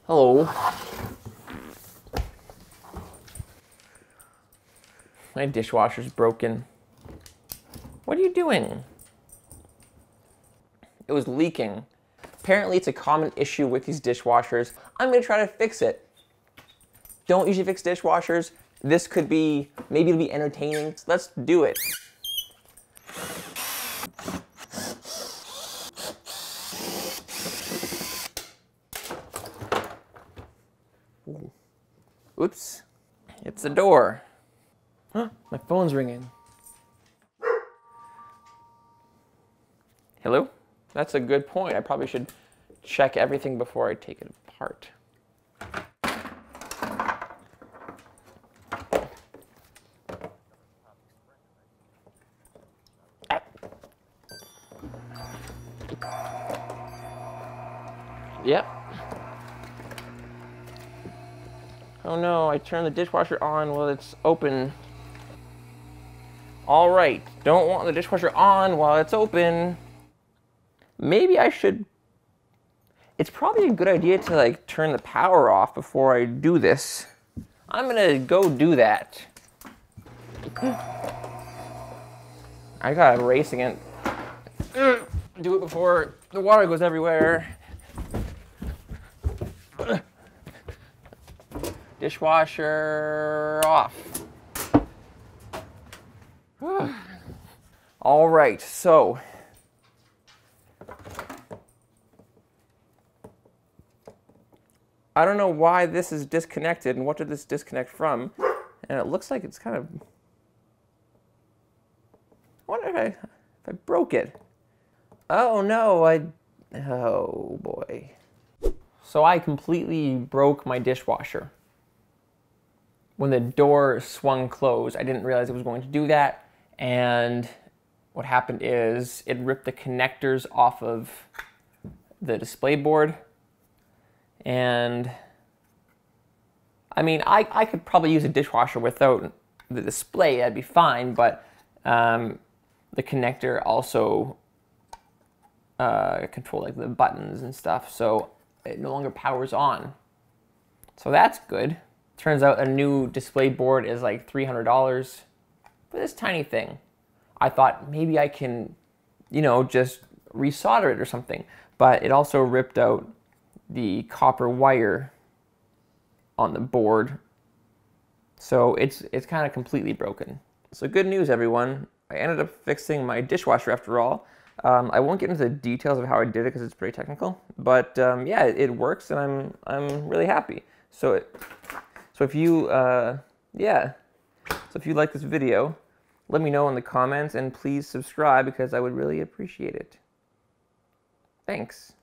Hello. My dishwasher's broken. What are you doing? It was leaking. Apparently it's a common issue with these dishwashers. I'm gonna try to fix it. Don't usually fix dishwashers. This could be, maybe it'll be entertaining. Let's do it. Ooh. Oops, it's the door. Huh, my phone's ringing. Hello? That's a good point. I probably should check everything before I take it apart. Yep. Oh no, I turned the dishwasher on while it's open. All right, don't want the dishwasher on while it's open. Maybe I should, it's probably a good idea to like turn the power off before I do this. I'm gonna go do that. I gotta race again. Do it before the water goes everywhere. Dishwasher off. All right, so I don't know why this is disconnected and what did this disconnect from, and it looks like it's kind of, I wonder if I broke it. Oh no, oh boy. So I completely broke my dishwasher. When the door swung closed, I didn't realize it was going to do that, and what happened is it ripped the connectors off of the display board. And I mean, I could probably use a dishwasher without the display, that'd be fine, but the connector also control like the buttons and stuff, so it no longer powers on. So that's good. Turns out a new display board is like $300 for this tiny thing. I thought maybe I can, you know, just resolder it or something, but it also ripped out the copper wire on the board. So it's kind of completely broken. So good news, everyone. I ended up fixing my dishwasher after all. I won't get into the details of how I did it because it's pretty technical, but yeah, it works and I'm really happy. So if you if you like this video, let me know in the comments and please subscribe because I would really appreciate it. Thanks.